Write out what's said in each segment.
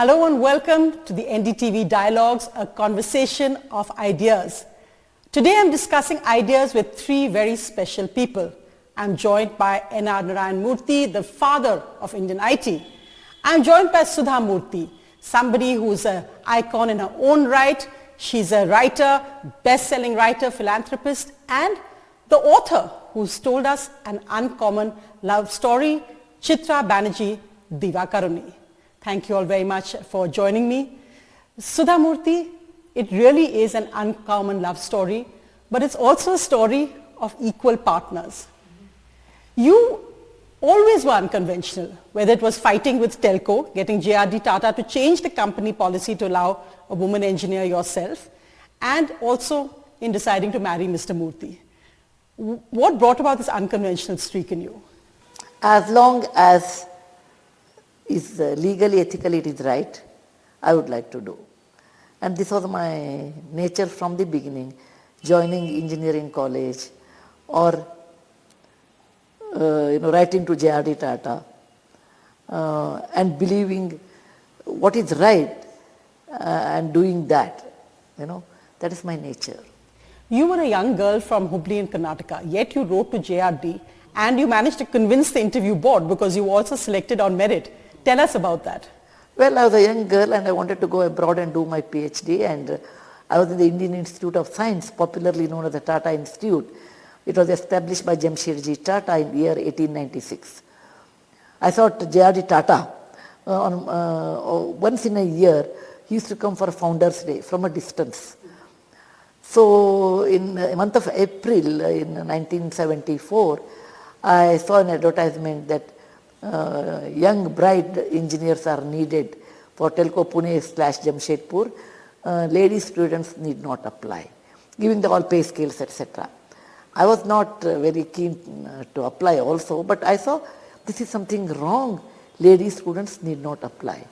Hello and welcome to the NDTV Dialogues, a conversation of ideas. Today I'm discussing ideas with three very special people. I'm joined by Narayana Murthy, the father of Indian IT. I'm joined by Sudha Murty, somebody who's an icon in her own right. She's a writer, best-selling writer, philanthropist, and the author who's told us an uncommon love story, Chitra Banerjee Divakaruni. Thank you all very much for joining me. Sudha Murty, it really is an uncommon love story, but it's also a story of equal partners. You always were unconventional, whether it was fighting with Telco, getting JRD Tata to change the company policy to allow a woman engineer yourself, and also in deciding to marry Mr. Murthy. What brought about this unconventional streak in you? As long as is legally, ethically it is right, I would like to do. And this was my nature from the beginning, joining engineering college or writing to JRD Tata and believing what is right and doing that. That is my nature. You were a young girl from Hubli in Karnataka, yet you wrote to JRD and you managed to convince the interview board because you were also selected on merit. Tell us about that. Well, I was a young girl and I wanted to go abroad and do my PhD, and I was in the Indian Institute of Science, popularly known as the Tata Institute. It was established by Jamshedji Tata in the year 1896. I thought J.R.D. Tata, once in a year, he used to come for Founders' Day from a distance. So in the month of April in 1974, I saw an advertisement that young bride engineers are needed for Telco Pune / Jamshedpur. Lady students need not apply, giving the all pay scales, etc. I was not very keen to apply also, but I saw this is something wrong. Lady students need not apply.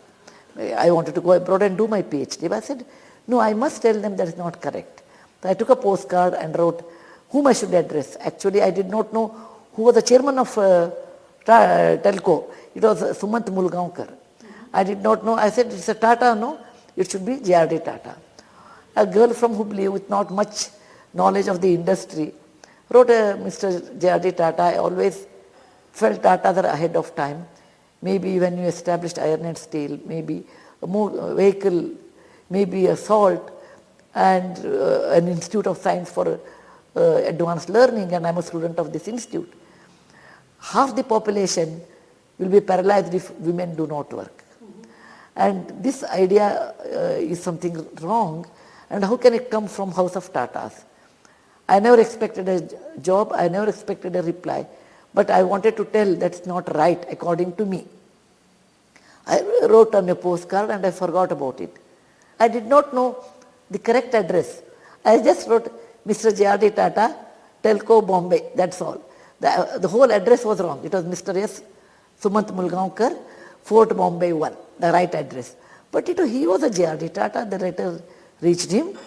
I wanted to go abroad and do my PhD, but I said, no, I must tell them that is not correct. So I took a postcard and wrote whom I should address. Actually, I did not know who was the chairman of Telco. It was Sumant Mulgaonkar. I did not know. I said, it's a Tata, no? It should be JRD Tata. A girl from Hubli with not much knowledge of the industry wrote Mr. JRD Tata. I always felt Tata are ahead of time. Maybe when you established iron and steel, maybe a vehicle, maybe a salt, and an Institute of Science for advanced learning, and I'm a student of this institute. Half the population will be paralyzed if women do not work. And this idea is something wrong, and how can it come from house of Tatas? I never expected a job, I never expected a reply, but I wanted to tell that's not right according to me. I wrote on a postcard and I forgot about it. I did not know the correct address. I just wrote Mr. J.R.D. Tata, Telco, Bombay, that's all. The whole address was wrong. It was Mr. S. Sumant Mulgaonkar, Fort Bombay 1, the right address. But he was a J.R.D. Tata. The letter reached him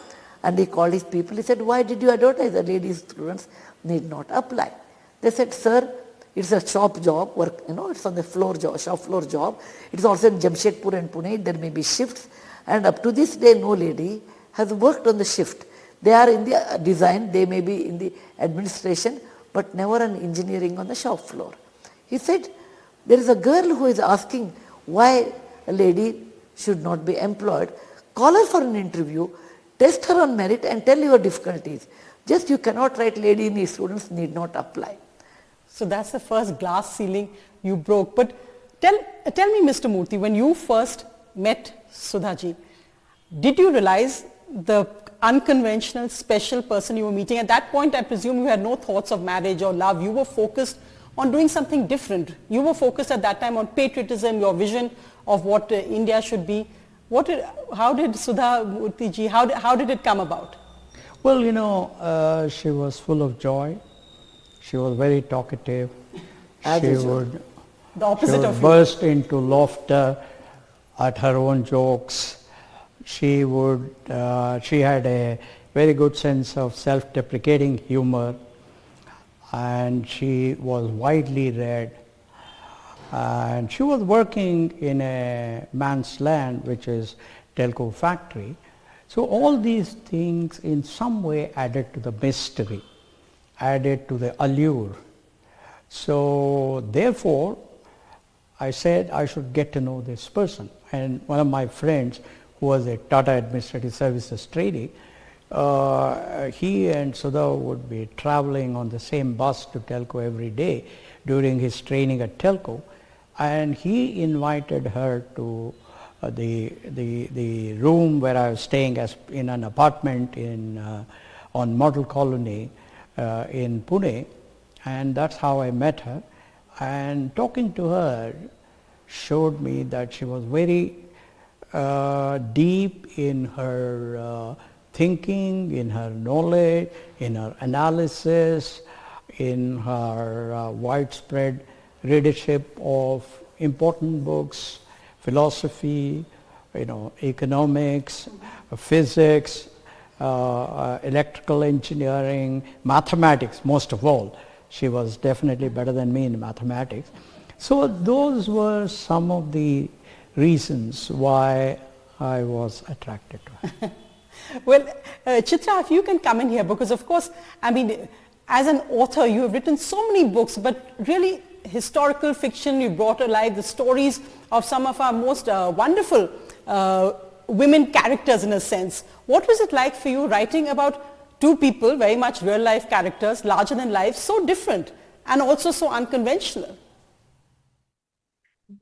and he called his people. He said, why did you advertise? The lady students need not apply. They said, sir, it's a shop job, work, it's on the floor job, shop floor job. It's also in Jamshedpur and Pune. There may be shifts. And up to this day, no lady has worked on the shift. They are in the design, they may be in the administration, but never an engineering on the shop floor. He said, there is a girl who is asking why a lady should not be employed. Call her for an interview, test her on merit and tell your difficulties. Just you cannot write lady in students need not apply. So that's the first glass ceiling you broke. But tell me, Mr. Murthy, when you first met Sudhaji, did you realize the unconventional, special person you were meeting? At that point, I presume you had no thoughts of marriage or love. You were focused on doing something different. You were focused at that time on patriotism, your vision of what India should be. How did Sudha Murty ji, how did it come about? Well, she was full of joy. She was very talkative. She would burst into laughter at her own jokes. She had a very good sense of self-deprecating humor, and she was widely read. And she was working in a man's land, which is Telco factory. So all these things in some way added to the mystery, added to the allure. So therefore, I said I should get to know this person. And one of my friends, who was a Tata Administrative Services trainee, he and Sudha would be traveling on the same bus to Telco every day during his training at Telco, and he invited her to the room where I was staying as in an apartment on Model Colony in Pune, and that's how I met her. And talking to her showed me that she was very deep in her thinking, in her knowledge, in her analysis, in her widespread readership of important books, philosophy, economics, physics, electrical engineering, mathematics most of all. She was definitely better than me in mathematics. So those were some of the reasons why I was attracted to her. Well, Chitra, if you can come in here, because of course, I mean, as an author, you have written so many books, but really historical fiction, you brought alive the stories of some of our most wonderful women characters in a sense. What was it like for you writing about two people, very much real life characters, larger than life, so different and also so unconventional?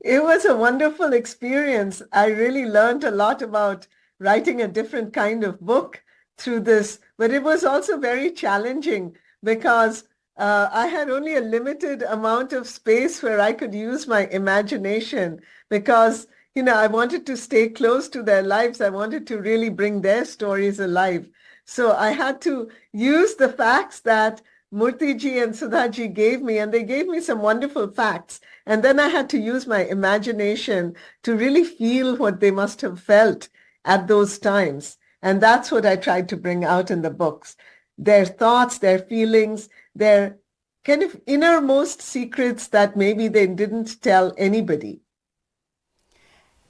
It was a wonderful experience. I really learned a lot about writing a different kind of book through this, but it was also very challenging because I had only a limited amount of space where I could use my imagination because, I wanted to stay close to their lives. I wanted to really bring their stories alive. So I had to use the facts that Murthy ji and Sudha ji gave me, and they gave me some wonderful facts. And then I had to use my imagination to really feel what they must have felt at those times. And that's what I tried to bring out in the books. Their thoughts, their feelings, their kind of innermost secrets that maybe they didn't tell anybody.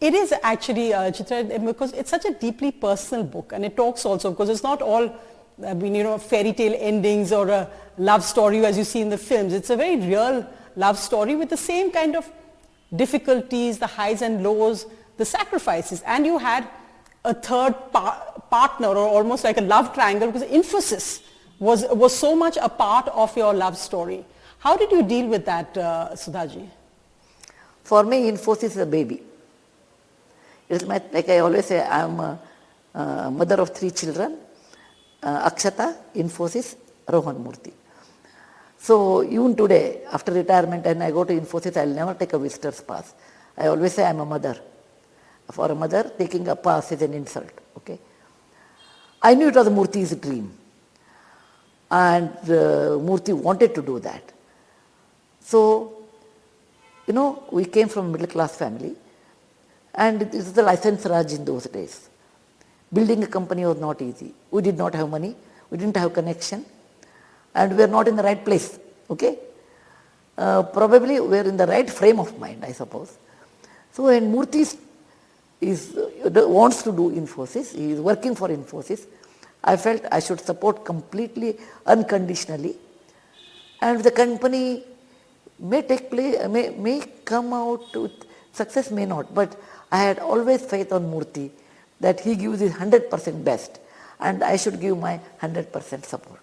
It is actually, Chitra, because it's such a deeply personal book, and it talks also, because it's not all, fairy tale endings or a love story as you see in the films. It's a very real love story with the same kind of difficulties, the highs and lows, the sacrifices. And you had a third partner, or almost like a love triangle, because Infosys was so much a part of your love story. How did you deal with that, Sudhaji? For me, Infosys is a baby. It's like I always say, I'm a mother of 3 children, Akshata, Infosys, Rohan Murthy. So even today, after retirement, and I go to Infosys, I'll never take a visitor's pass. I always say I'm a mother. For a mother, taking a pass is an insult. Okay. I knew it was Murthy's dream. And Murthy wanted to do that. So, we came from a middle class family. And it is the license Raj in those days. Building a company was not easy. We did not have money. We didn't have connection. And we were not in the right place. Okay. Probably we are in the right frame of mind, I suppose. So when Murthy wants to do Infosys, he is working for Infosys, I felt I should support completely, unconditionally. And the company may take place, may come out with success, may not. But I had always faith on Murthy that he gives his 100% best and I should give my 100% support.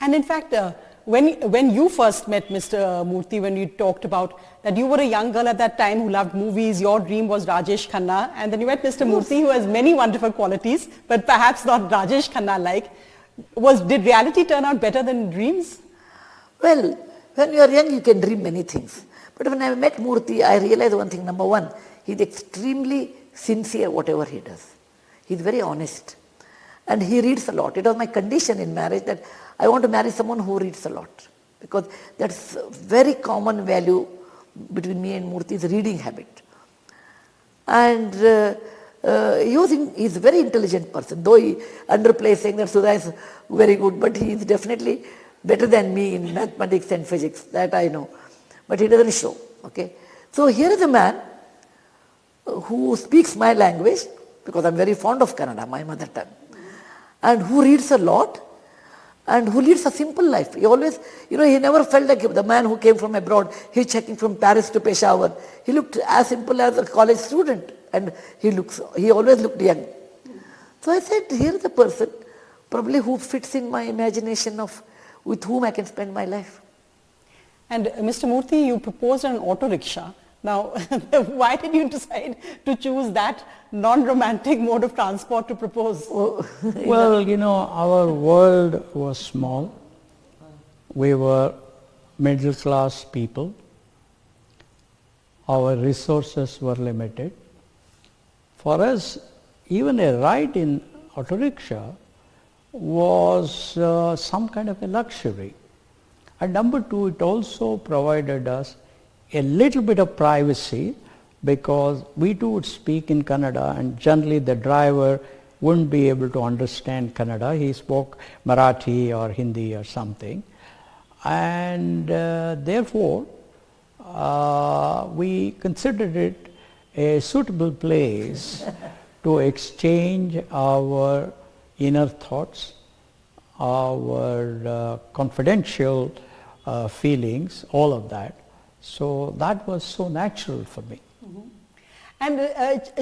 And in fact, when you first met Mr. Murthy, when you talked about that you were a young girl at that time who loved movies, your dream was Rajesh Khanna, and then you met Mr. Murthy, who has many wonderful qualities, but perhaps not Rajesh Khanna-like. Did reality turn out better than dreams? Well, when you are young, you can dream many things. But when I met Murthy, I realized one thing. Number one, he is extremely sincere whatever he does. He is very honest. And he reads a lot. It was my condition in marriage that I want to marry someone who reads a lot. Because that's a very common value between me and Murthy, is reading habit. And he's a very intelligent person. Though he underplays saying that Sudha is very good, but he is definitely better than me in mathematics and physics. That I know. But he doesn't show. Okay. So here is a man who speaks my language, because I'm very fond of Kannada, my mother tongue, and who reads a lot and who leads a simple life. He always, he never felt like the man who came from abroad, he's checking from Paris to Peshawar. He looked as simple as a college student, and he always looked young. So I said, here is a person probably who fits in my imagination of with whom I can spend my life. And Mr. Murthy, you proposed an auto rickshaw. Now, why did you decide to choose that non-romantic mode of transport to propose? Well, our world was small. We were middle class people. Our resources were limited. For us, even a ride in auto rickshaw was some kind of a luxury. And number two, it also provided us a little bit of privacy, because we too would speak in Kannada, and generally the driver wouldn't be able to understand Kannada. He spoke Marathi or Hindi or something, and therefore we considered it a suitable place to exchange our inner thoughts, our confidential feelings, all of that. So that was so natural for me. Mm-hmm. And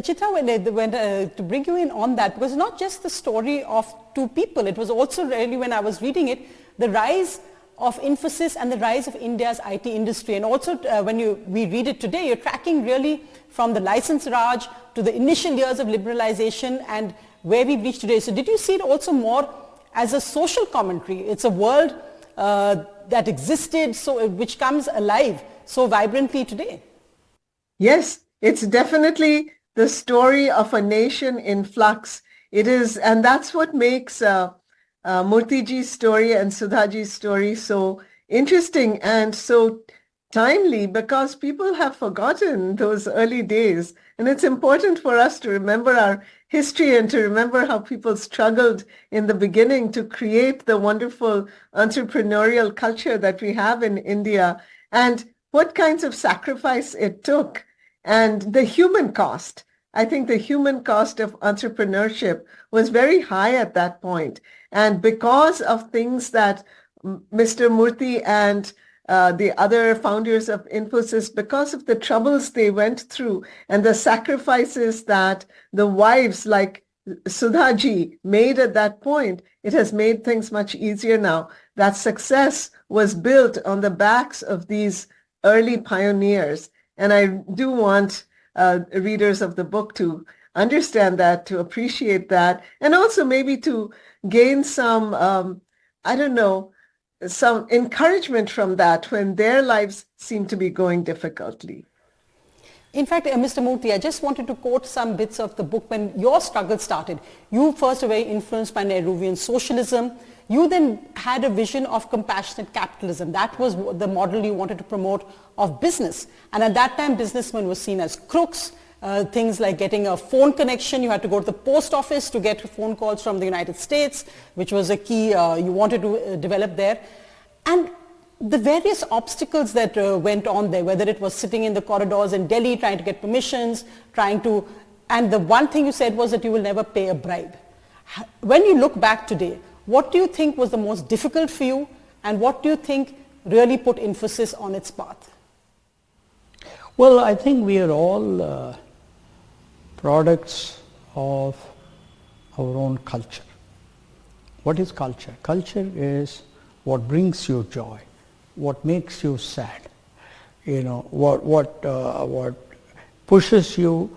Chitra, to bring you in on that, because not just the story of two people, it was also really, when I was reading it, the rise of Infosys and the rise of India's IT industry. And also when we read it today, you're tracking really from the license Raj to the initial years of liberalization and where we've reached today. So did you see it also more as a social commentary? It's a world that existed, which comes alive so vibrantly today. Yes, it's definitely the story of a nation in flux. It is, and that's what makes Murthyji's story and Sudhaji's story so interesting and so timely, because people have forgotten those early days. And it's important for us to remember our history and to remember how people struggled in the beginning to create the wonderful entrepreneurial culture that we have in India, and what kinds of sacrifice it took, and the human cost. I think the human cost of entrepreneurship was very high at that point. And because of things that Mr. Murthy and the other founders of Infosys, because of the troubles they went through and the sacrifices that the wives like Sudhaji made at that point, it has made things much easier now. That success was built on the backs of these early pioneers. And I do want readers of the book to understand that, to appreciate that, and also maybe to gain some, some encouragement from that when their lives seem to be going difficultly. In fact, Mr. Murthy, I just wanted to quote some bits of the book when your struggle started. You first were very influenced by Nehruvian socialism. You then had a vision of compassionate capitalism. That was the model you wanted to promote of business. And at that time, businessmen were seen as crooks. Things like getting a phone connection, you had to go to the post office to get phone calls from the United States, which was a key you wanted to develop there. And the various obstacles that went on there, whether it was sitting in the corridors in Delhi trying to get permissions, and the one thing you said was that you will never pay a bribe. When you look back today, what do you think was the most difficult for you, and what do you think really put Infosys on its path? Well, I think we are all products of our own culture. What is culture? Culture is what brings you joy, what makes you sad, what pushes you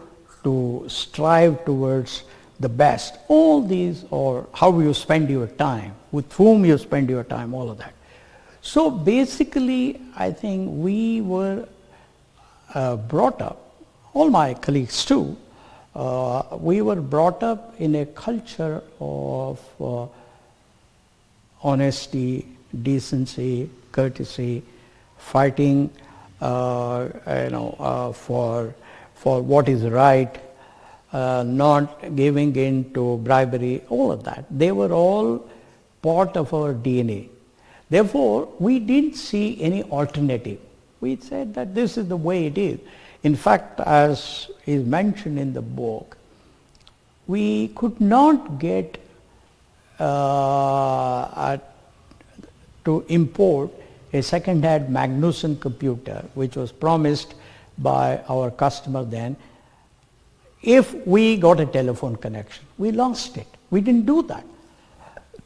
to strive towards the best. All these, or how you spend your time, with whom you spend your time, all of that. So basically, I think we were brought up, all my colleagues too, we were brought up in a culture of honesty, decency, courtesy, fighting for what is right, not giving in to bribery, all of that. They were all part of our DNA. Therefore, we didn't see any alternative. We said that this is the way it is. In fact, as is mentioned in the book, we could not get to import a second-hand Magnuson computer, which was promised by our customer then, if we got a telephone connection. We lost it. We didn't do that.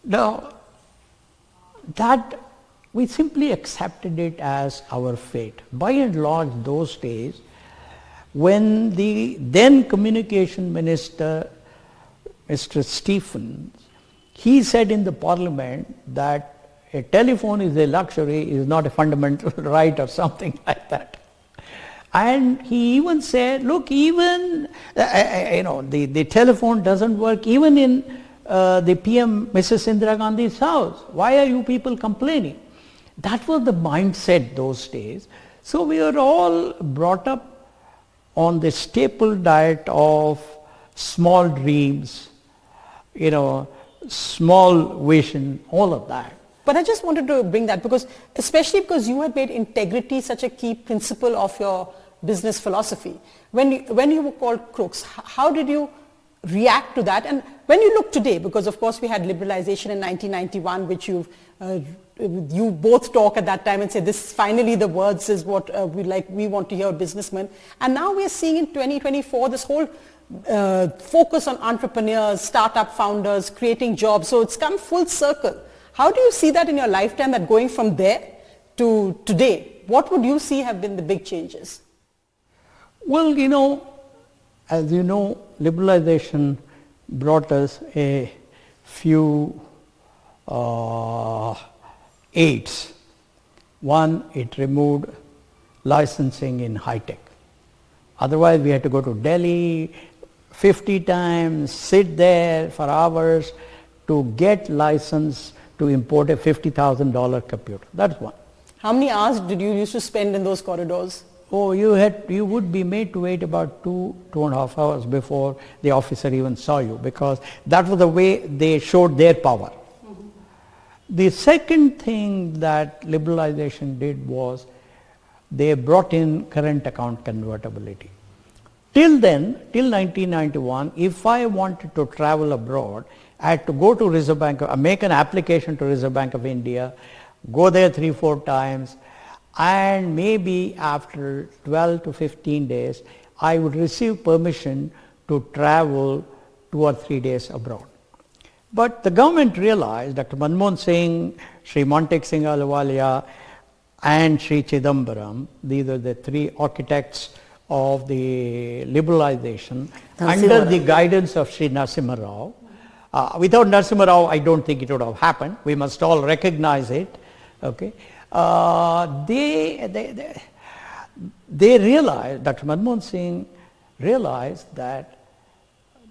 Now, that we simply accepted it as our fate. By and large, those days, when the then communication minister, Mr. Stephens, he said in the parliament that a telephone is a luxury, is not a fundamental right or something like that. And he even said, look, even, the telephone doesn't work even in the PM, Mrs. Indira Gandhi's house. Why are you people complaining? That was the mindset those days. So we were all brought up on the staple diet of small dreams, small vision, all of that. But I just wanted to bring that especially because you had made integrity such a key principle of your business philosophy. When you were called crooks, how did you react to that? And when you look today, because of course we had liberalization in 1991, which you both talk at that time and say this finally the words is what we want to hear businessmen. And now we are seeing in 2024 this whole focus on entrepreneurs, startup founders, creating jobs. So it's come full circle. How do you see that in your lifetime, that going from there to today? What would you see have been the big changes? Well, as you know, liberalization brought us a few aids. One, it removed licensing in high tech. Otherwise, we had to go to Delhi 50 times, sit there for hours to get license to import a $50,000 computer. That's one. How many hours did you used to spend in those corridors? Oh, you would be made to wait about 2.5 hours before the officer even saw you, because that was the way they showed their power. Mm-hmm. The second thing that liberalization did was they brought in current account convertibility. Till then, till 1991, if I wanted to travel abroad, I had to go to Reserve Bank, make an application to Reserve Bank of India, go there 3-4 times, and maybe after 12 to 15 days, I would receive permission to travel 2 or 3 days abroad. But the government realized, Dr. Manmohan Singh, Sri Montek Singh Ahluwalia, and Sri Chidambaram, these are the 3 architects of the liberalization under the guidance of Sri Narasimha Rao. Without Narasimha Rao, I don't think it would have happened. We must all recognize it. Okay. They realized, Dr. Manmohan Singh realized that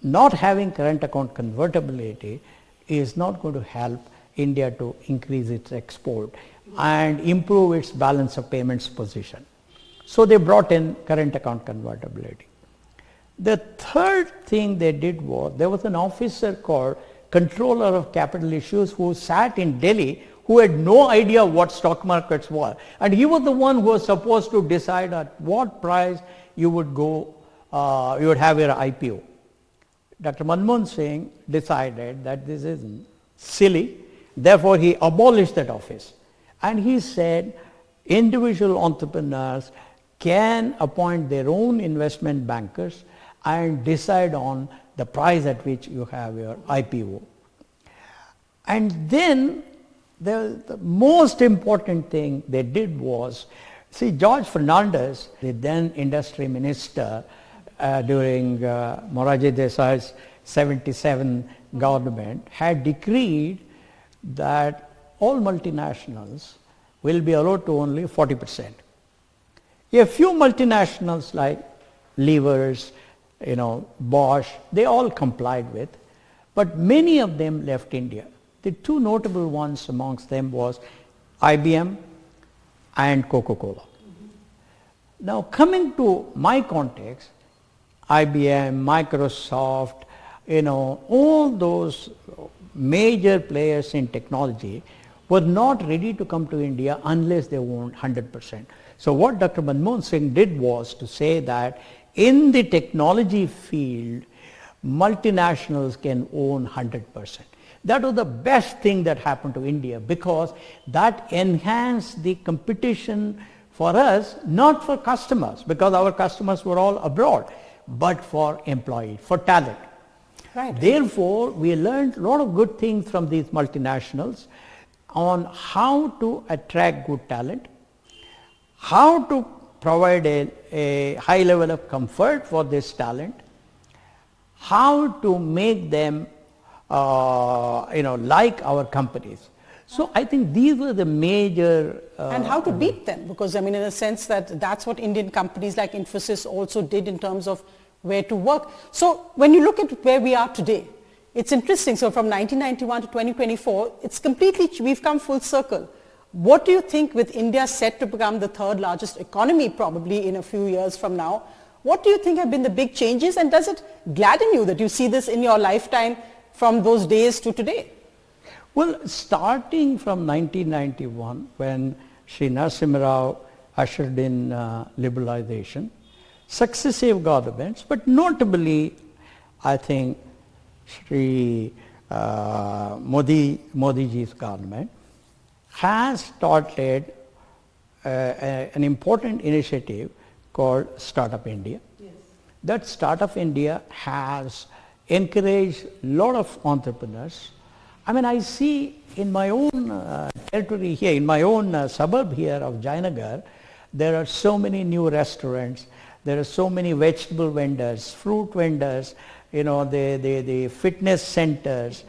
not having current account convertibility is not going to help India to increase its export and improve its balance of payments position. So they brought in current account convertibility. The third thing they did was, there was an officer called Controller of Capital Issues who sat in Delhi, who had no idea what stock markets were. And he was the one who was supposed to decide at what price you would go, you would have your IPO. Dr. Manmohan Singh decided that this is silly, therefore he abolished that office. And he said individual entrepreneurs can appoint their own investment bankers and decide on the price at which you have your IPO. And then the most important thing they did was, see, George Fernandez, the then industry minister during Morarji Desai's 77 government, had decreed that all multinationals will be allowed to only 40%. A few multinationals like Levers, Bosch, they all complied with, but many of them left India. The 2 notable ones amongst them was IBM and Coca-Cola. Mm-hmm. Now coming to my context, IBM, Microsoft, all those major players in technology were not ready to come to India unless they owned 100%. So what Dr. Manmohan Singh did was to say that in the technology field, multinationals can own 100%. That was the best thing that happened to India, because that enhanced the competition for us, not for customers, because our customers were all abroad, but for employees, for talent. Right. Therefore, we learned a lot of good things from these multinationals on how to attract good talent, how to provide a high level of comfort for this talent, how to make them like our companies. So I think these were the major... and how to beat them, because I mean, in a sense that's what Indian companies like Infosys also did in terms of where to work. So when you look at where we are today, it's interesting. So from 1991 to 2024, it's completely, we've come full circle. What do you think, with India set to become the third largest economy probably in a few years from now, what do you think have been the big changes, and does it gladden you that you see this in your lifetime from those days to today? Well, starting from 1991, when Sri Narasimha Rao ushered in liberalization, successive governments, but notably, I think, Sri Modiji's government has started an important initiative called Startup India. Yes. That Startup India has encouraged a lot of entrepreneurs. I mean, I see in my own territory here, in my own suburb here of Jayanagar, there are so many new restaurants, there are so many vegetable vendors, fruit vendors, the fitness centers,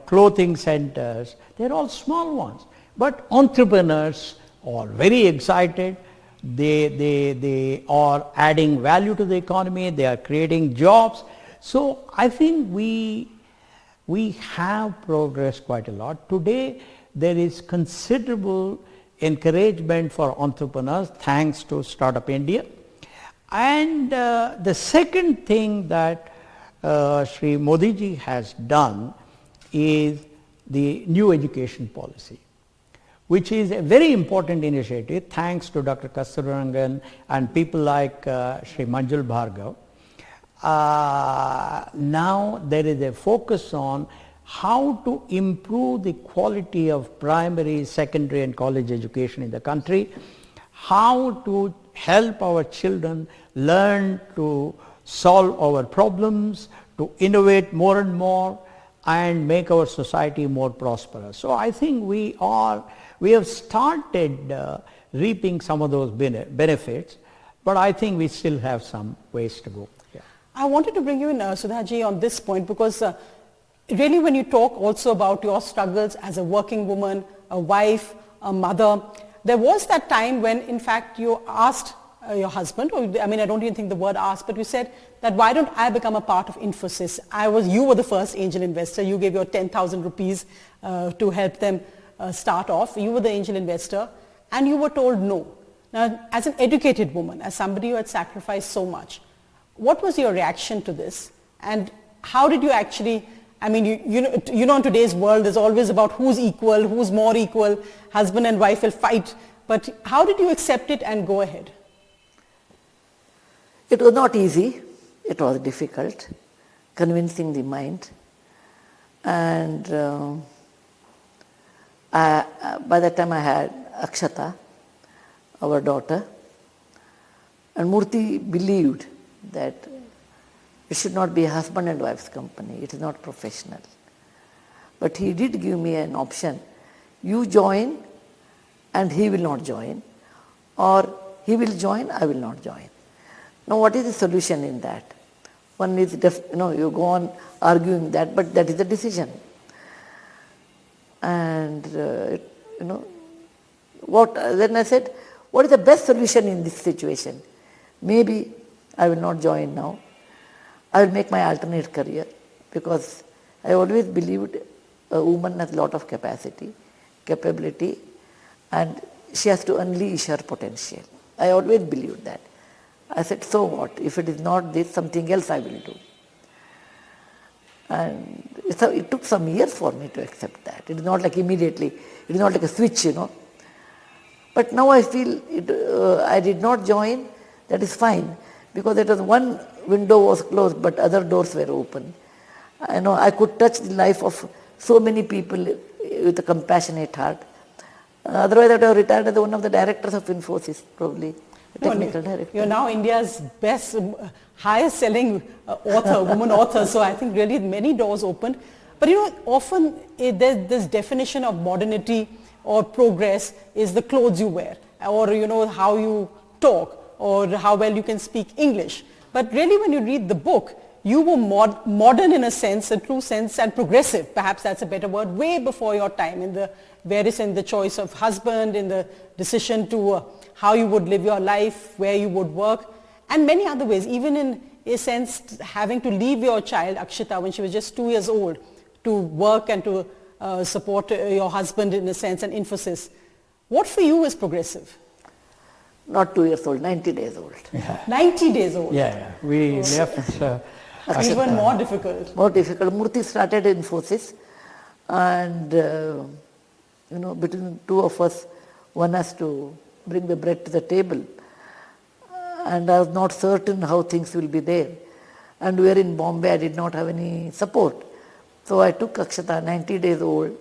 clothing centers. They're all small ones. But entrepreneurs are very excited. They are adding value to the economy. They are creating jobs. So I think we have progressed quite a lot. Today, there is considerable encouragement for entrepreneurs thanks to Startup India. And the second thing that Sri Modi ji has done is the new education policy, which is a very important initiative thanks to Dr. Kasturirangan and people like Sri Manjul Bhargav. Now there is a focus on how to improve the quality of primary, secondary and college education in the country, how to help our children learn to solve our problems, to innovate more and more and make our society more prosperous. So I think we have started reaping some of those benefits, but I think we still have some ways to go. Yeah. I wanted to bring you in, Sudhaji, on this point, because really when you talk also about your struggles as a working woman, a wife, a mother, there was that time when in fact you asked your husband, or I mean I don't even think the word asked, but you said that why don't I become a part of Infosys? You were the first angel investor. You gave your 10,000 rupees to help them start off. You were the angel investor and you were told no. Now, as an educated woman, as somebody who had sacrificed so much, what was your reaction to this? And how did you actually, I mean, you know in today's world there's always about who's equal, who's more equal, husband and wife will fight, but how did you accept it and go ahead? It was not easy, it was difficult, convincing the mind, and by that time I had Akshata, our daughter, and Murthy believed that it should not be a husband and wife's company, it is not professional. But he did give me an option, you join and he will not join, or he will join, I will not join. Now what is the solution in that? One is, you go on arguing that, but that is the decision. And, then I said, what is the best solution in this situation? Maybe I will not join now. I will make my alternate career, because I always believed a woman has a lot of capacity, capability, and she has to unleash her potential. I always believed that. I said, so what? If it is not this, something else I will do. And it took some years for me to accept that. It is not like immediately, it is not like a switch, But now I feel I did not join, that is fine, because it was one window was closed but other doors were open. I could touch the life of so many people with a compassionate heart. Otherwise I would have retired as one of the directors of Infosys, probably. Technical director. You're now India's best, highest selling author, woman author, so I think really many doors opened. But often there's this definition of modernity or progress is the clothes you wear, or how you talk, or how well you can speak English. But really when you read the book, you were modern in a sense, a true sense, and progressive, perhaps that's a better word, way before your time, in the choice of husband, in the decision to how you would live your life, where you would work, and many other ways, even in a sense having to leave your child, Akshita, when she was just 2 years old, to work and to support your husband in a sense, and Infosys. What for you is progressive? Not 2 years old, 90 days old. Yeah. 90 days old? Yeah. We left... even more difficult. More difficult. Murthy started in Infosys, and between two of us, one has to bring the bread to the table. And I was not certain how things will be there. And we were in Bombay, I did not have any support. So I took Akshata, 90 days old.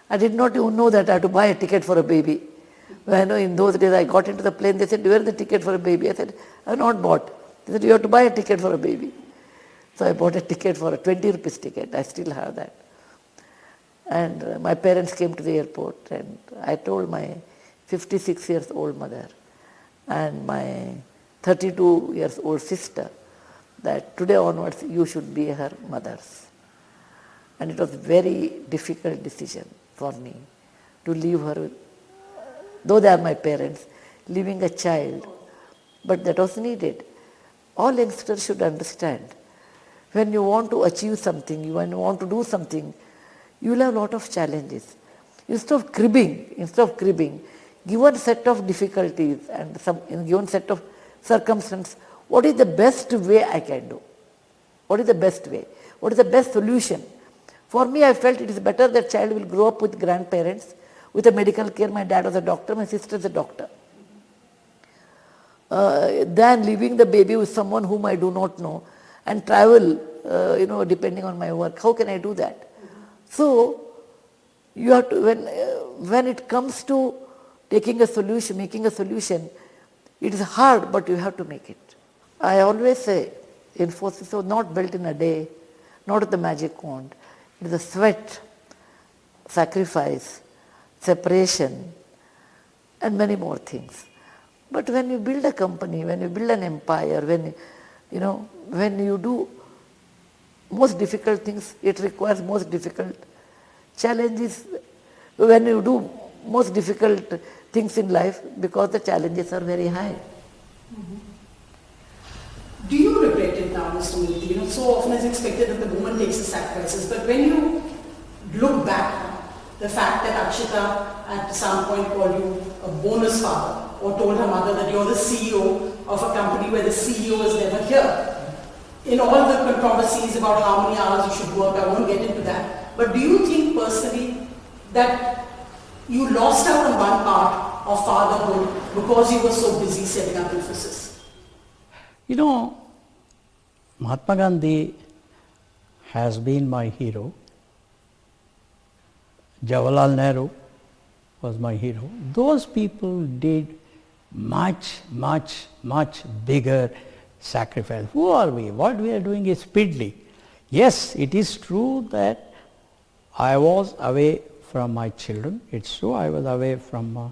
I did not even know that I had to buy a ticket for a baby. When in those days I got into the plane, they said, where is the ticket for a baby? I said, I have not bought. They said, you have to buy a ticket for a baby. So I bought a ticket for a 20 rupees ticket. I still have that. And my parents came to the airport, and I told my 56 years old mother and my 32 years old sister that today onwards you should be her mothers. And it was a very difficult decision for me to leave her, though they are my parents, leaving a child, but that was needed. All youngsters should understand, when you want to achieve something, when you want to do something, you will have a lot of challenges. Instead of cribbing, given set of difficulties and given set of circumstances, what is the best way I can do? What is the best way? What is the best solution? For me, I felt it is better that child will grow up with grandparents, with a medical care. My dad was a doctor, my sister is a doctor. Than leaving the baby with someone whom I do not know and travel, depending on my work. How can I do that? So, you have to, when it comes to making a solution, it is hard, but you have to make it. I always say, Infosys was not built in a day, not with the magic wand. It is a sweat, sacrifice, separation, and many more things. But when you build a company, when you build an empire, when you do most difficult things, it requires most difficult challenges. When you do most difficult things in life, because the challenges are very high. Mm-hmm. Do you regret it now, Mr. Murthy? So often it's expected that the woman takes the sacrifices, but when you look back, the fact that Akshita at some point called you a bonus father, or told her mother that you're the CEO of a company where the CEO is never here. In all the controversies about how many hours you should work, I won't get into that. But do you think personally that you lost out on one part of fatherhood because you were so busy setting up Infosys? Mahatma Gandhi has been my hero. Jawaharlal Nehru was my hero. Those people did much, much, much bigger sacrifice. Who are we? What we are doing is piddly. Yes, it is true that I was away from my children. It's true I was away from my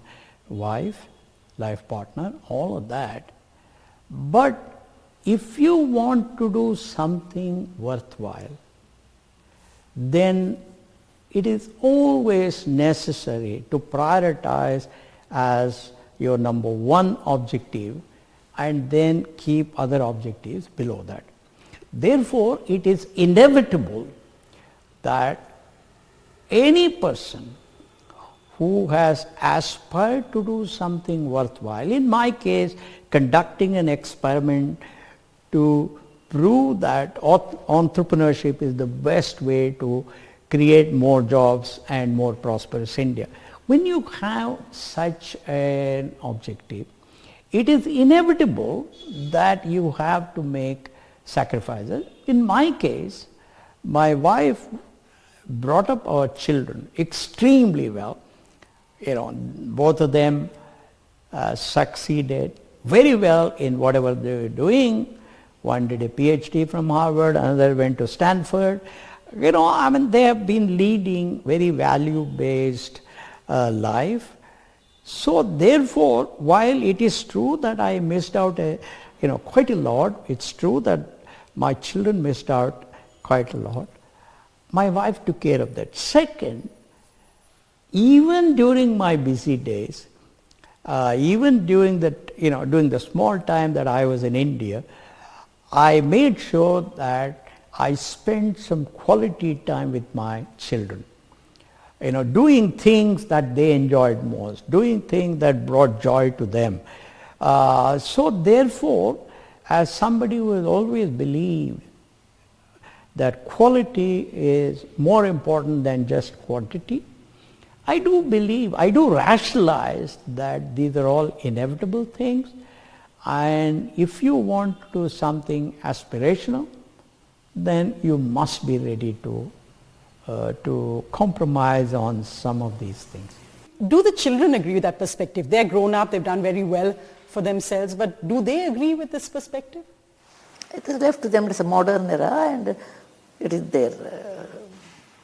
wife, life partner, all of that. But if you want to do something worthwhile, then it is always necessary to prioritize as your number one objective and then keep other objectives below that. Therefore, it is inevitable that any person who has aspired to do something worthwhile, in my case, conducting an experiment to prove that entrepreneurship is the best way to create more jobs and more prosperous India. When you have such an objective, it is inevitable that you have to make sacrifices. In my case, my wife brought up our children extremely well. Both of them succeeded very well in whatever they were doing. One did a PhD from Harvard, another went to Stanford. They have been leading very value-based life. So therefore, while it is true that I missed out quite a lot, it's true that my children missed out quite a lot, my wife took care of that. Second, even during my busy days, even during during the small time that I was in India, I made sure that I spent some quality time with my children. Doing things that they enjoyed most, doing things that brought joy to them. So therefore, as somebody who has always believed that quality is more important than just quantity, I do rationalize that these are all inevitable things, and if you want to do something aspirational, then you must be ready to compromise on some of these things. Do the children agree with that perspective? They're grown up, they've done very well for themselves, but do they agree with this perspective? It is left to them. It's a modern era and it is their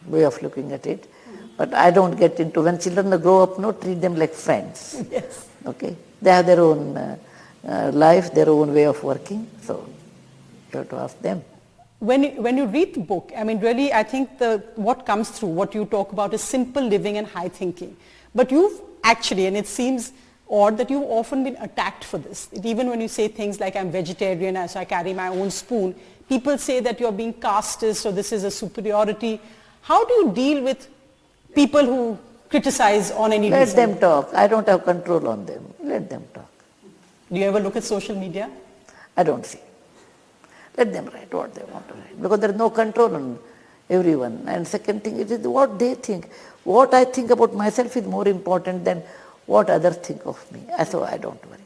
way of looking at it. But I don't get into, when children grow up, treat them like friends. Yes. Okay? They have their own life, their own way of working, so you have to ask them. When you read the book, really I think what comes through, what you talk about is simple living and high thinking. But you've actually, and it seems odd that you've often been attacked for this. Even when you say things like I'm vegetarian, so I carry my own spoon, people say that you're being casteist, so this is a superiority. How do you deal with people who criticize on any reason? Let them talk. I don't have control on them. Let them talk. Do you ever look at social media? I don't see. Let them write what they want to write, because there is no control on everyone. And second thing, it is what they think. What I think about myself is more important than what others think of me. So I don't worry.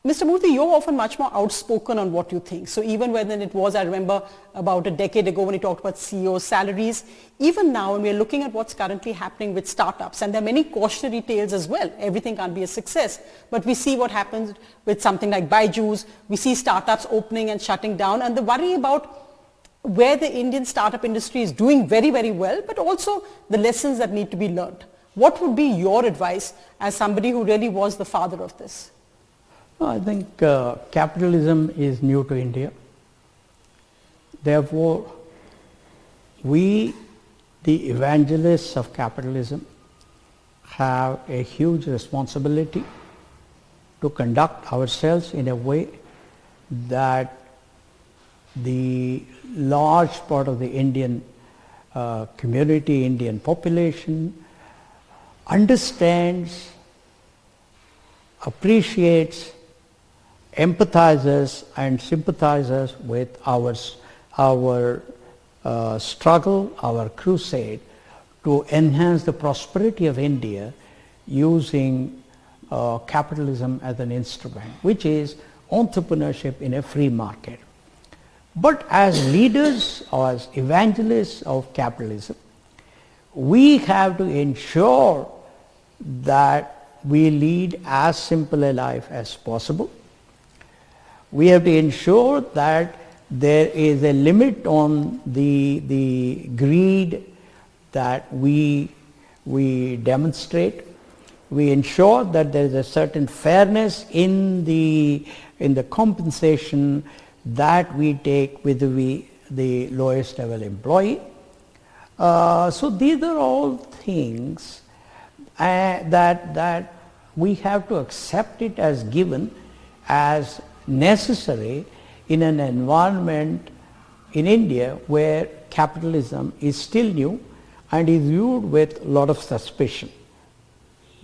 Mr. Murthy, you're often much more outspoken on what you think. So even when it was, I remember about a decade ago when you talked about CEO salaries, even now when we're looking at what's currently happening with startups, and there are many cautionary tales as well. Everything can't be a success. But we see what happens with something like Byju's. We see startups opening and shutting down, and the worry about where the Indian startup industry is doing very, very well, but also the lessons that need to be learned. What would be your advice as somebody who really was the father of this? I think capitalism is new to India. Therefore, we, the evangelists of capitalism, have a huge responsibility to conduct ourselves in a way that the large part of the Indian community, Indian population, understands, appreciates, empathizes and sympathizes with our struggle, our crusade to enhance the prosperity of India using capitalism as an instrument, which is entrepreneurship in a free market. But as leaders or as evangelists of capitalism, we have to ensure that we lead as simple a life as possible. We have to ensure that there is a limit on the greed that we demonstrate. We ensure that there is a certain fairness in the compensation that we take with the lowest level employee. So these are all things that we have to accept it as given, as necessary in an environment in India where capitalism is still new and is viewed with a lot of suspicion.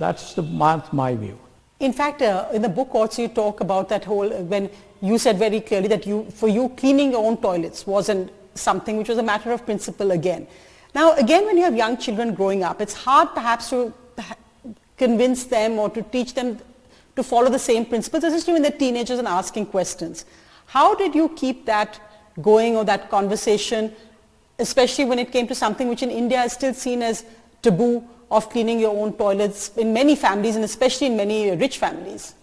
That's my view. In fact, in the book also you talk about that whole, when you said very clearly that for you cleaning your own toilets wasn't something which was a matter of principle again. Now again, when you have young children growing up, it's hard perhaps to convince them or to teach them to follow the same principles, especially when they're teenagers and asking questions. How did you keep that going, or that conversation, especially when it came to something which in India is still seen as taboo, of cleaning your own toilets in many families and especially in many rich families?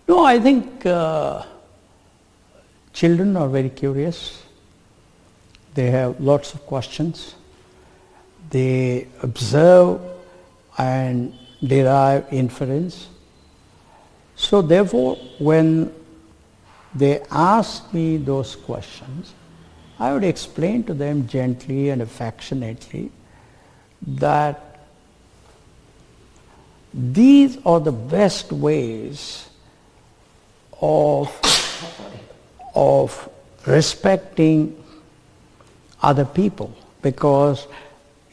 No, I think children are very curious. They have lots of questions. They observe and derive inference. So therefore, when they ask me those questions, I would explain to them gently and affectionately that these are the best ways of respecting other people, because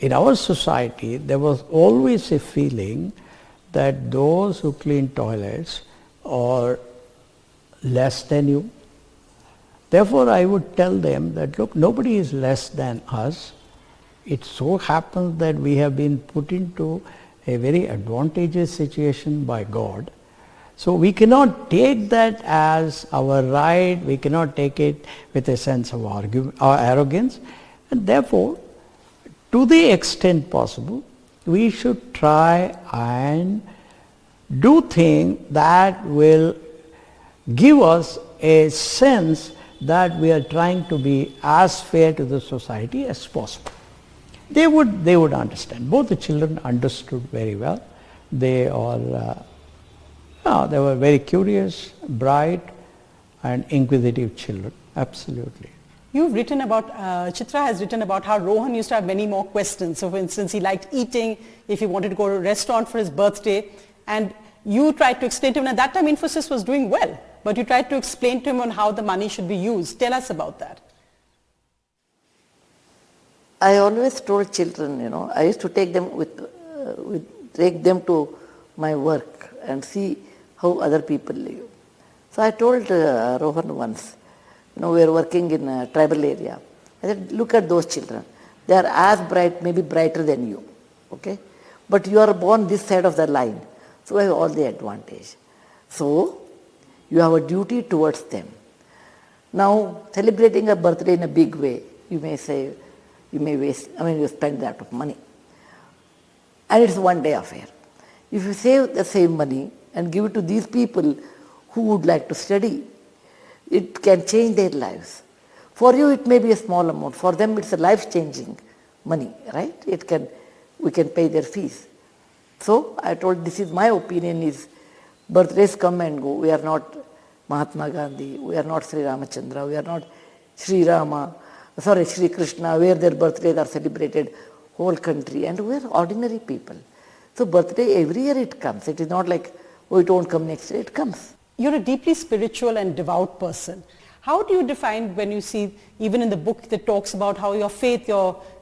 in our society there was always a feeling that those who clean toilets are less than you. Therefore I would tell them that, look, nobody is less than us. It so happens that we have been put into a very advantageous situation by God. So we cannot take that as our right, we cannot take it with a sense of arrogance, and therefore, to the extent possible, we should try and do things that will give us a sense that we are trying to be as fair to the society as possible. They would understand. Both the children understood very well. They were very curious, bright, and inquisitive children. Absolutely. You've written about, Chitra has written about how Rohan used to have many more questions. So for instance, he liked eating, if he wanted to go to a restaurant for his birthday, and you tried to explain to him, at that time Infosys was doing well, but you tried to explain to him on how the money should be used. Tell us about that. I always told children, I used to take them take them to my work and see how other people live. So I told Rohan once, we were working in a tribal area. I said, look at those children. They are as bright, maybe brighter than you, okay? But you are born this side of the line, so you have all the advantage. So you have a duty towards them. Now, celebrating a birthday in a big way, you may say, you spend that of money. And it's one day affair. If you save the same money and give it to these people who would like to study, it can change their lives. For you it may be a small amount, for them it's a life-changing money, right? We can pay their fees. So I told, this is my opinion, is birthdays come and go. We are not Mahatma Gandhi, we are not Sri Ramachandra, we are not Sri Krishna, where their birthdays are celebrated whole country, and we are ordinary people. So birthday, every year it comes. It is not like, it won't come next year, it comes. You're a deeply spiritual and devout person. How do you define, when you see, even in the book that talks about how your faith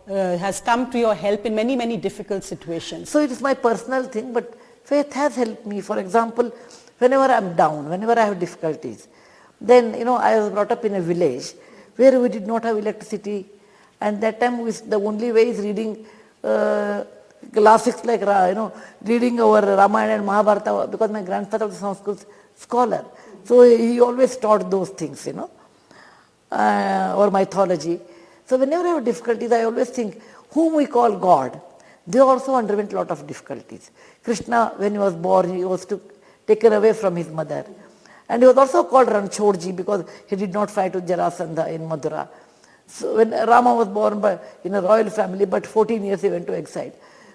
has come to your help in many, many difficult situations? So it is my personal thing, but faith has helped me. For example, whenever I'm down, whenever I have difficulties, then, I was brought up in a village where we did not have electricity, and that time the only way is reading classics like, reading our Ramayana and Mahabharata, because my grandfather was a Sanskrit scholar. So he always taught those things, or mythology. So whenever I have difficulties, I always think, whom we call God, they also underwent a lot of difficulties. Krishna, when he was born, he was taken away from his mother. And he was also called Ranchorji because he did not fight with Jarasandha in Mathura. So when Rama was born in a royal family, but 14 years he went to exile.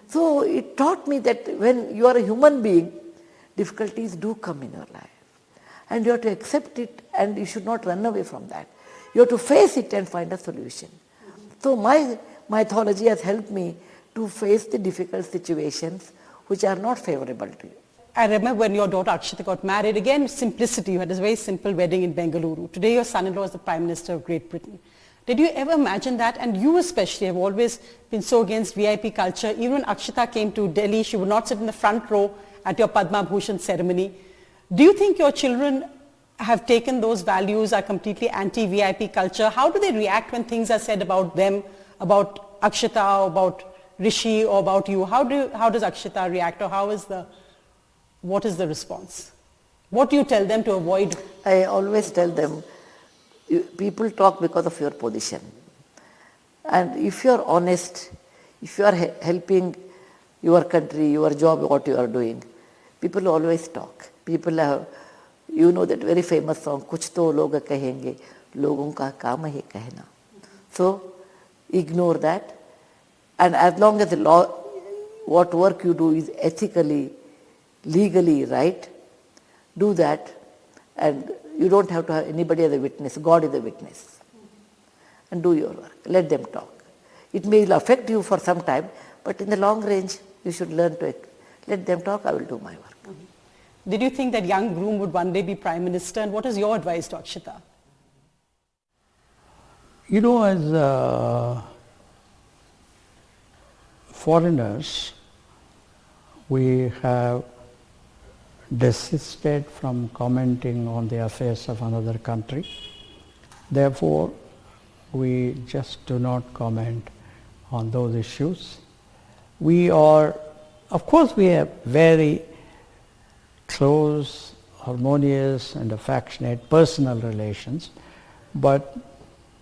So it taught me that when you are a human being, difficulties do come in your life. And you have to accept it, and you should not run away from that. You have to face it and find a solution. So my mythology has helped me to face the difficult situations which are not favorable to you. I remember when your daughter Akshita got married, again simplicity, you had this very simple wedding in Bengaluru. Today your son-in-law is the Prime Minister of Great Britain. Did you ever imagine that? And you especially have always been so against VIP culture. Even when Akshita came to Delhi, she would not sit in the front row at your Padma Bhushan ceremony. Do you think your children have taken those values, are completely anti-VIP culture? How do they react when things are said about them, about Akshita, about Rishi or about you, how does Akshita react, or what is the response? What do you tell them to avoid? I always tell them, people talk because of your position. And if you are honest, if you are helping your country, your job, what you are doing, people always talk. People have, you know that very famous song, Kuch to log kahenge, logon ka kaam hai कहना. So ignore that. And as long as the law, what work you do is ethically, legally right, do that. And you don't have to have anybody as a witness. God is a witness. And do your work. Let them talk. It may affect you for some time, but in the long range, you should learn to let them talk. I will do my work. Did you think that young groom would one day be Prime Minister? And what is your advice to Akshita? You know, as foreigners, we have desisted from commenting on the affairs of another country. Therefore, we just do not comment on those issues. We are, of course, we have very close, harmonious and affectionate personal relations, but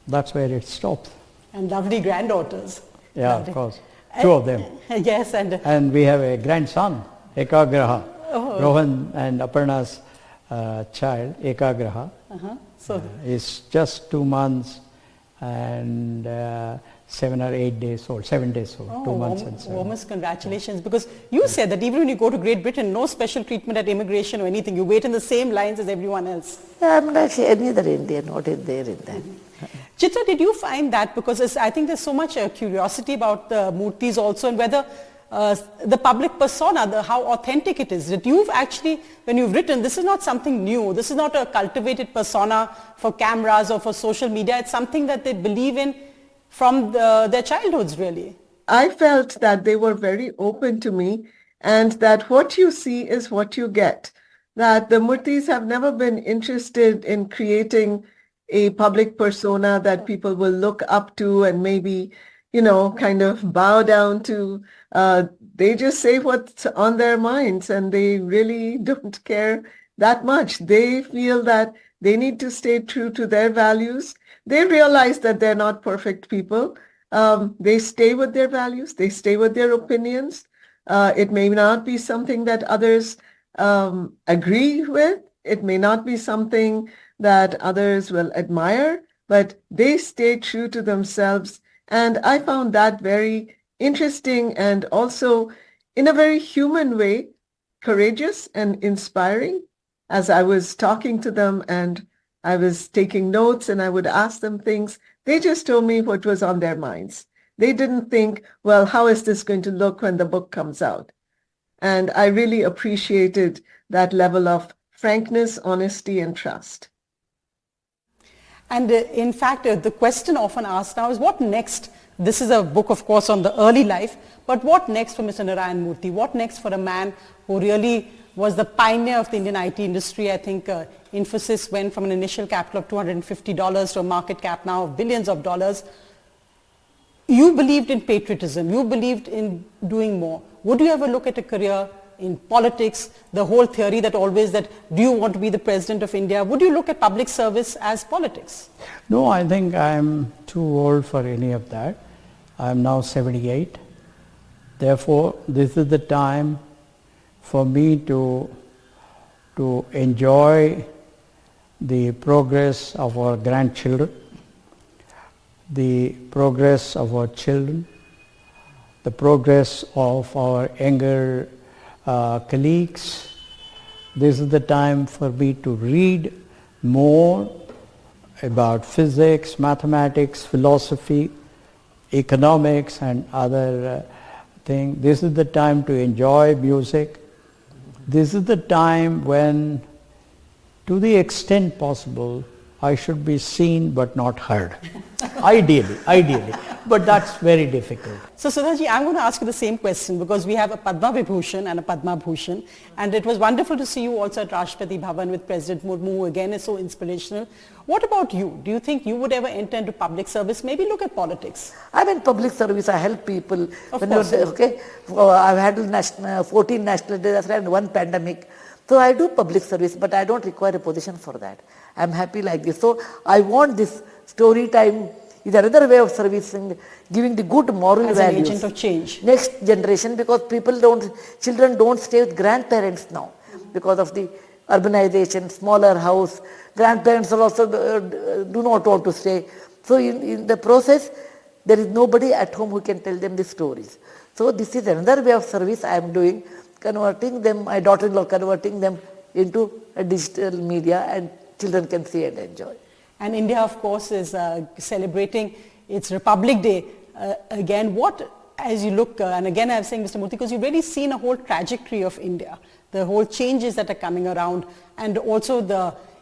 that's where it stops. And lovely granddaughters. Yeah, lovely. Of course. Two of them. Yes, and we have a grandson, Ekagraha. Oh. Rohan and Aparna's child, Ekagraha. So is just 2 months and 7 or 8 days old, 7 days old, oh, 2 months and 7. Warmest congratulations, because you said that even when you go to Great Britain, no special treatment at immigration or anything, you wait in the same lines as everyone else. Yeah, I'm not any other Indian, what is there in that. Chitra, did you find that, because I think there's so much curiosity about the Murthys also, and whether the public persona, how authentic it is, that you've actually, when you've written, this is not something new, this is not a cultivated persona for cameras or for social media, it's something that they believe in from their childhoods, really. I felt that they were very open to me, and that what you see is what you get. That the Murthys have never been interested in creating a public persona that people will look up to and maybe, kind of bow down to. They just say what's on their minds, and they really don't care that much. They feel that they need to stay true to their values. They realize that they're not perfect people. They stay with their values. They stay with their opinions. It may not be something that others agree with. It may not be something that others will admire, but they stay true to themselves. And I found that very interesting, and also in a very human way, courageous and inspiring. As I was talking to them and I was taking notes and I would ask them things, they just told me what was on their minds. They didn't think, well, how is this going to look when the book comes out? And I really appreciated that level of frankness, honesty, and trust. And in fact, the question often asked now is, what next? This is a book, of course, on the early life, but what next for Mr. Narayana Murthy? What next for a man who really was the pioneer of the Indian IT industry? I think Infosys went from an initial capital of $250 to a market cap now of billions of dollars. You believed in patriotism. You believed in doing more. Would you ever look at a career in politics, the whole theory that always that, do you want to be the president of India? Would you look at public service as politics? No, I think I'm too old for any of that. I'm now 78. Therefore, this is the time for me to enjoy the progress of our grandchildren, the progress of our children, the progress of our younger colleagues. This is the time for me to read more about physics, mathematics, philosophy, economics and other things. This is the time to enjoy music. This is the time when, to the extent possible, I should be seen but not heard. Ideally. But that's very difficult. So Sudhaji, I'm going to ask you the same question because we have a Padma Vibhushan and a Padma Bhushan, and it was wonderful to see you also at Rashtrapati Bhavan with President Murmu, who again is so inspirational. What about you? Do you think you would ever enter into public service? Maybe look at politics. I'm in public service. I help people. Of course. Okay, I've handled 14 national disasters and 1 pandemic. So I do public service, but I don't require a position for that. I'm happy like this. So I want this story time is another way of servicing, giving the good moral As values. an agent of change. Next generation, because children don't stay with grandparents now because of the urbanization, smaller house. Grandparents are also do not want to stay. So in the process, there is nobody at home who can tell them the stories. So this is another way of service I am doing, converting them, my daughter-in-law converting them into a digital media, and children can see and enjoy. And India, of course, is celebrating its Republic Day. Again, what, as you look, and again I'm saying, Mr. Murthy, because you've really seen a whole trajectory of India, the whole changes that are coming around, and also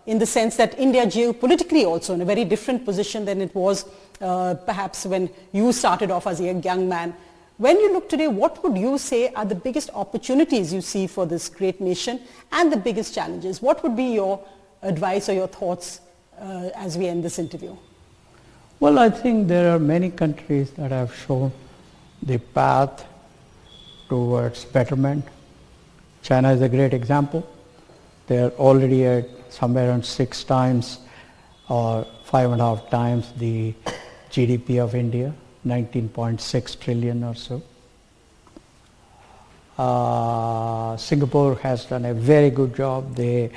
in the sense that India geopolitically also in a very different position than it was perhaps when you started off as a young man. When you look today, what would you say are the biggest opportunities you see for this great nation and the biggest challenges? What would be your advice or your thoughts as we end this interview? Well, I think there are many countries that have shown the path towards betterment. China is a great example. They are already at somewhere around 6 times or 5.5 times the GDP of India, 19.6 trillion or so. Singapore has done a very good job. They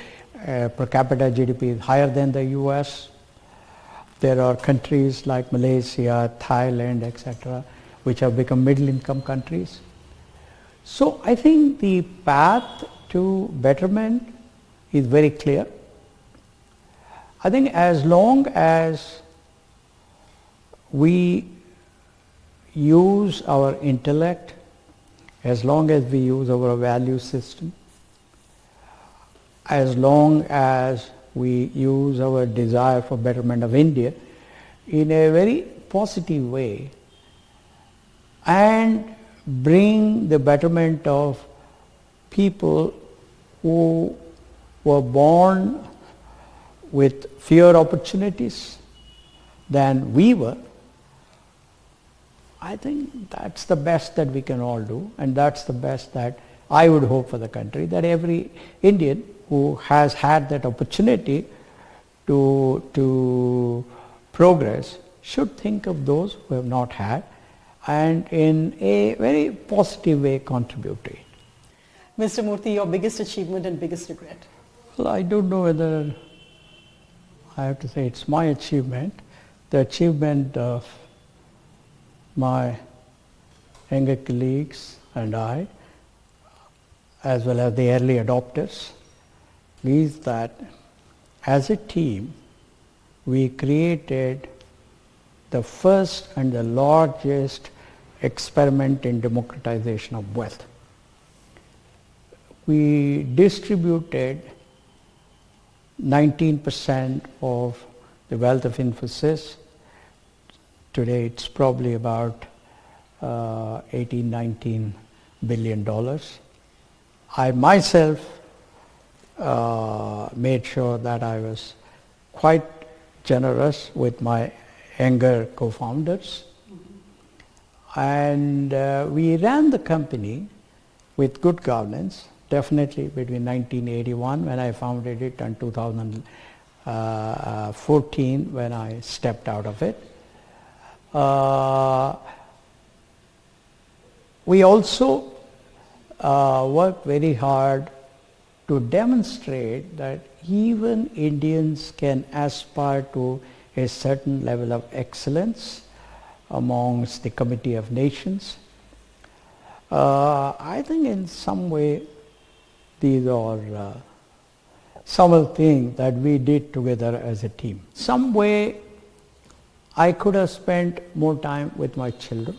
per capita GDP is higher than the US. There are countries like Malaysia, Thailand, etc., which have become middle income countries. So I think the path to betterment is very clear. I think as long as we use our intellect, as long as we use our value system, as long as we use our desire for betterment of India in a very positive way and bring the betterment of people who were born with fewer opportunities than we were, I think that's the best that we can all do, and that's the best that I would hope for the country, that every Indian who has had that opportunity to progress should think of those who have not had and in a very positive way contribute to it. Mr. Murthy, your biggest achievement and biggest regret? Well, I don't know whether I have to say it's my achievement. The achievement of my younger colleagues and I, as well as the early adopters, is that as a team we created the first and the largest experiment in democratization of wealth. We distributed 19% of the wealth of Infosys. Today it's probably about $18-19 billion. I myself made sure that I was quite generous with my younger co-founders, and we ran the company with good governance, definitely between 1981 when I founded it and 2014 when I stepped out of it. We also worked very hard to demonstrate that even Indians can aspire to a certain level of excellence amongst the Committee of Nations. I think in some way these are some of the things that we did together as a team. Some way I could have spent more time with my children.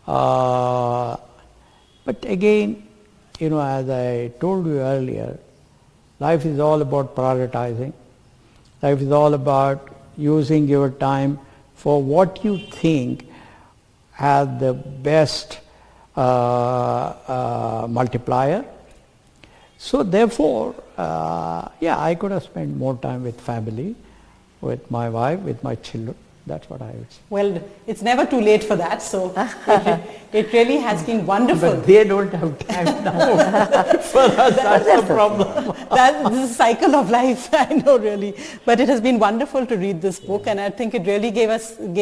But again, as I told you earlier, life is all about prioritizing. Life is all about using your time for what you think has the best multiplier. So therefore, I could have spent more time with family, with my wife, with my children. That's what I would say. Well, it's never too late for that, so it really has been wonderful. But they don't have time now. For us, that's the problem. That's the cycle of life, I know really. But it has been wonderful to read this book, and I think it really gave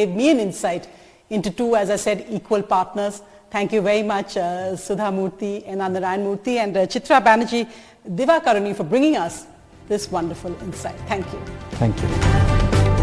me an insight into two, as I said, equal partners. Thank you very much, Sudha Murty and Narayana Murthy, and Chitra Banerjee Divakaruni for bringing us this wonderful insight. Thank you. Thank you.